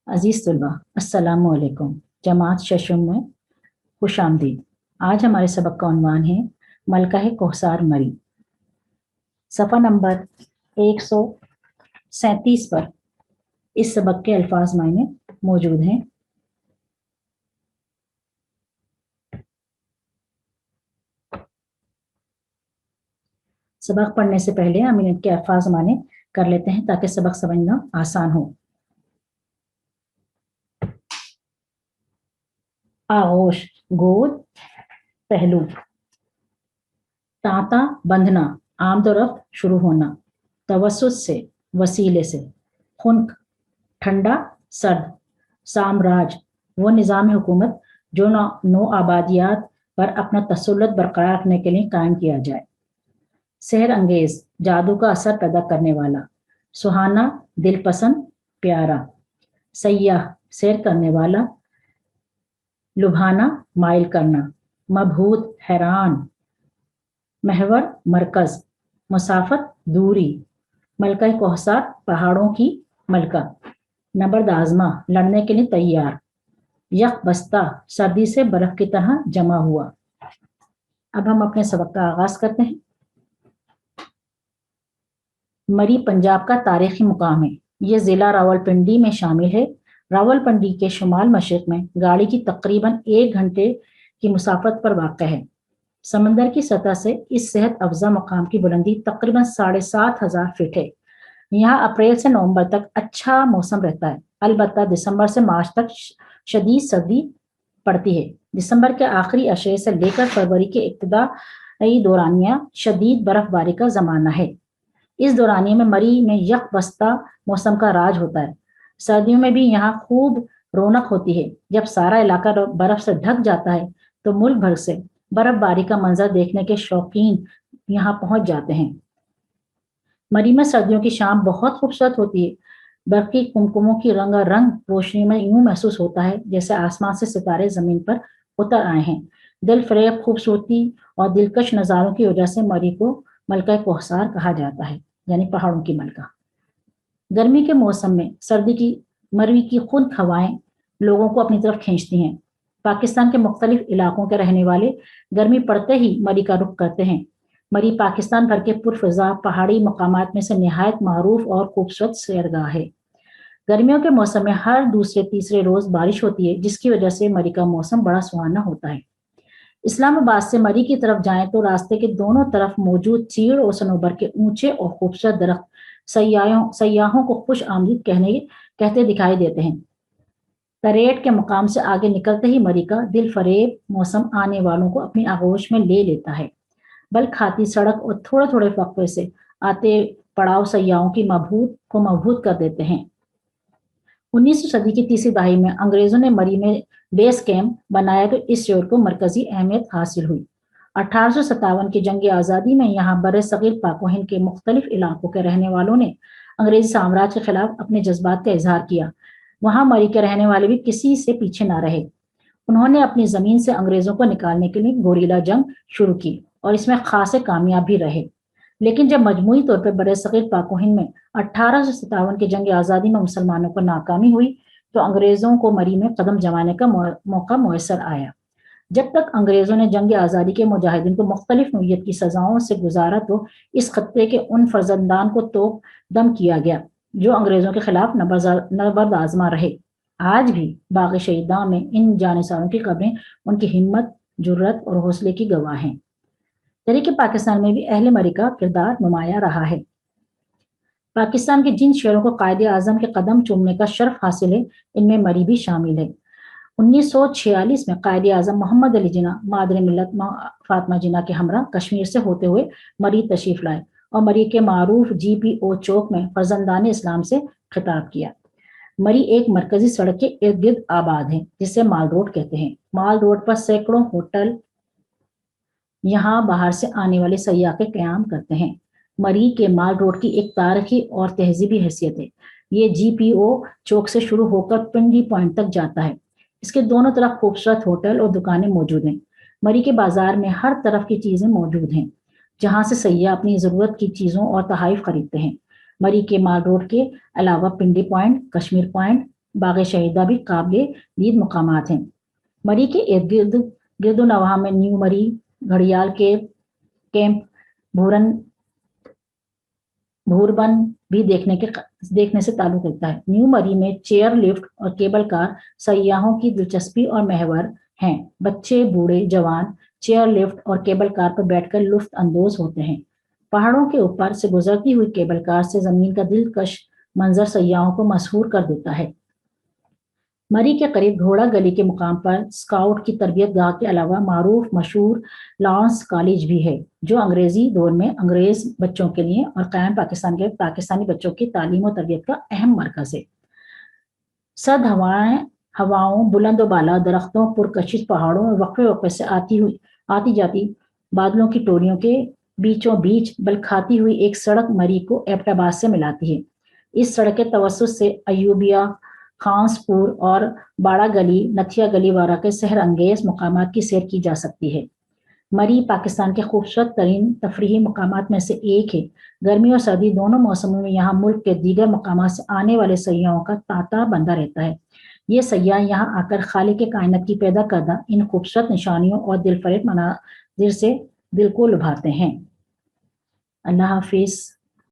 अजीज तलबा, अस्सलाम वालेकुम। जमात शशम में खुश आमदीद। आज हमारे सबक का उन्वान है मलका कोहसार मरी। सफ़ा नंबर 137 पर इस सबक के अल्फाज मायने मौजूद हैं। सबक पढ़ने से पहले हम इनके अल्फाज माने कर लेते हैं ताकि सबक समझना आसान हो। आगोश गोद, पहलू। तांता बंधना, आमदोरफ्त शुरू होना। तवस्सुत से, वसीले से। खुनक ठंडा सर्द। साम्राज वो निज़ाम हुकूमत जो नो आबादियात पर अपना तसल्लुत बरकरार रखने के लिए कायम किया जाए। सहर अंगेज जादू का असर पैदा करने वाला। सुहाना दिलपसंद प्यारा। सयाह सैर करने वाला। लुभाना माइल करना। मबहूत हैरान। महवर मरकज। मुसाफत दूरी। मलका कोहसार पहाड़ों की मलका। नबर्द आजमा लड़ने के लिए तैयार। यक बस्ता सर्दी से बर्फ की तरह जमा हुआ। अब हम अपने सबक का आगाज करते हैं। मरी पंजाब का तारीखी मुकाम है। ये जिला रावलपिंडी में शामिल है। रावलपिंडी के शुमाल मशरिक में गाड़ी की तकरीबन 1 घंटे की मुसाफत पर वाक़ है। समंदर की सतह से इस सेहत अफजा मुकाम की बुलंदी तकरीबन 7,500 फीट है। यहाँ अप्रैल से नवंबर तक अच्छा मौसम रहता है। अलबत्ता दिसंबर से मार्च तक शदीद सर्दी पड़ती है। दिसंबर के आखिरी अशरे से लेकर फरवरी के इब्तिदाई दौरानिया शदीद बर्फबारी का जमाना है। इस दौरानिया में मरी में यक बस्ता मौसम का राज होता है। सर्दियों में भी यहाँ खूब रौनक होती है। जब सारा इलाका बर्फ से ढक जाता है तो मुल्क भर से बर्फबारी का मंजर देखने के शौकीन यहाँ पहुंच जाते हैं। मरी में सर्दियों की शाम बहुत खूबसूरत होती है। बर्फी कुमकुमों की रंगारंग रोशनी में यूं महसूस होता है जैसे आसमान से सितारे जमीन पर उतर आए हैं। दिल फरेब खूबसूरती और दिलकश नज़ारों की वजह से मरी को मलका कोहसार कहा जाता है, यानी पहाड़ों की मलका। गर्मी के मौसम में सर्दी की मरी की खुद हवाएं लोगों को अपनी तरफ खींचती हैं। पाकिस्तान के मुख्तलिफ इलाकों के रहने वाले गर्मी पड़ते ही मरी का रुख करते हैं। मरी पाकिस्तान भर के पुरफजा पहाड़ी मकामात में से निहायत मारूफ और खूबसूरत सैरगाह है। गर्मियों के मौसम में हर दूसरे तीसरे रोज बारिश होती है, जिसकी वजह से मरी का मौसम बड़ा सुहाना होता है। इस्लामाबाद से मरी की तरफ जाएं तो रास्ते के दोनों तरफ मौजूद चीड़ और सनोबर के ऊंचे और खूबसूरत दरख्त सयाहों को खुश आमदीद कहते दिखाई देते हैं। तरेट के मुकाम से आगे निकलते ही मरी का दिल फरेब मौसम आने वालों को अपनी आगोश में ले लेता है। बल खाती सड़क और थोड़े थोड़े वक्फे से आते पड़ाव सयाहों की मबहूत कर देते हैं। 19वीं सदी की तीसरी दहाई में अंग्रेजों ने मरी में बेस कैंप बनाया तो इस शोर को मरकजी अहमियत हासिल हुई। 1857 की जंग आज़ादी में यहाँ बर सगीर पाक व हिंद के मुख्तलिफ इलाकों के रहने वालों ने अंग्रेजी साम्राज्य के खिलाफ अपने जज्बात का इजहार किया। वहां मरी के रहने वाले भी किसी से पीछे ना रहे। उन्होंने अपनी जमीन से अंग्रेजों को निकालने के लिए गोरीला जंग शुरू की और इसमें खासे कामयाब भी रहे। लेकिन जब मजमूई तौर पर बरसगीर पाक व हिंद में 1857 की जंग आज़ादी में मुसलमानों को नाकामी हुई तो अंग्रेजों को मरी में कदम जमाने का मौका मुयसर आया। जब तक अंग्रेजों ने जंग आज़ादी के मुजाहिदीन को मुख्तलिफ नौइयत की सजाओं से गुजारा तो इस खत्ते के उन फर्जंदान को तो दम किया गया जो अंग्रेजों के खिलाफ नबर्द आजमा रहे। आज भी बाग़ शहीदां में इन जानिसारों की कब्रें उनकी हिम्मत, जुर्रत और हौसले की गवाह हैं। तहरीक पाकिस्तान में भी अहले मरी का किरदार नुमाया रहा है। पाकिस्तान के जिन शेरों को कायदे आजम के कदम चूमने का शर्फ हासिल है, इनमें मरी भी शामिल है। 1946 में कायदे आजम मोहम्मद अली जिन्ना मादर मिल्लत फातिमा जिन्ना के हमरा कश्मीर से होते हुए मरी तशरीफ लाए और मरी के मारूफ GPO चौक में फर्जंदान इस्लाम से खिताब किया। मरी एक मरकजी सड़क के इर्द गिर्द आबाद है जिसे माल रोड कहते हैं। माल रोड पर सैकड़ों होटल यहाँ बाहर से आने वाले सयाह के क़याम करते हैं। मरी के माल रोड की एक तारीखी और तहजीबी हैसियत है। ये GPO चौक से शुरू होकर पिंडी पॉइंट तक जाता है। इसके दोनों तरफ खूबसूरत होटल और दुकानें मौजूद हैं। मरी के बाजार में हर तरफ की चीजें मौजूद हैं जहाँ से सयाह अपनी जरूरत की चीजों और तहाइफ खरीदते हैं। मरी के माल रोड के अलावा पिंडी पॉइंट, कश्मीर पॉइंट, باغ شہیدہ بھی قابل دید مقامات ہیں۔ مری کے ارد گرد و نواح میں نیو مری، گھڑیال کیمپ، بھوربن بھی دیکھنے سے تعلق رکھتا ہے۔ نیو مری میں چیئر لفٹ اور کیبل کار سیاحوں کی دلچسپی اور محور ہیں۔ بچے، بوڑھے، جوان چیئر لفٹ اور کیبل کار پر بیٹھ کر لطف اندوز ہوتے ہیں۔ پہاڑوں کے اوپر سے گزرتی ہوئی کیبل کار سے زمین کا دلکش منظر سیاحوں کو مسحور کر دیتا ہے۔ مری کے قریب گھوڑا گلی کے مقام پر اسکاؤٹ کی تربیت گاہ کے علاوہ معروف مشہور لارنس کالج بھی ہے، جو انگریزی دور میں انگریز بچوں کے لیے اور قائم پاکستان کے پاکستانی بچوں کی تعلیم و تربیت کا اہم مرکز ہے۔ سرد ہواؤں، بلند و بالا درختوں، پرکشش پہاڑوں اور وقفے وقفے سے آتی جاتی بادلوں کی ٹولیوں کے بیچوں بیچ بل کھاتی ہوئی ایک سڑک مری کو ایبٹ آباد سے ملاتی ہے۔ اس سڑک کے توسط سے ایوبیہ، خانس پور اور باڑہ گلی، نتھیا گلی وغیرہ کے سحر انگیز مقامات کی سیر کی جا سکتی ہے۔ مری پاکستان کے خوبصورت ترین تفریحی مقامات میں سے ایک ہے۔ گرمی اور سردی دونوں موسموں میں یہاں ملک کے دیگر مقامات سے آنے والے سیاحوں کا تانتا بندہ رہتا ہے۔ یہ سیاح یہاں آ کر خالق کائنات کی پیدا کردہ ان خوبصورت نشانیوں اور دل فریب مناظر سے دل کو لبھاتے ہیں۔ اللہ حافظ۔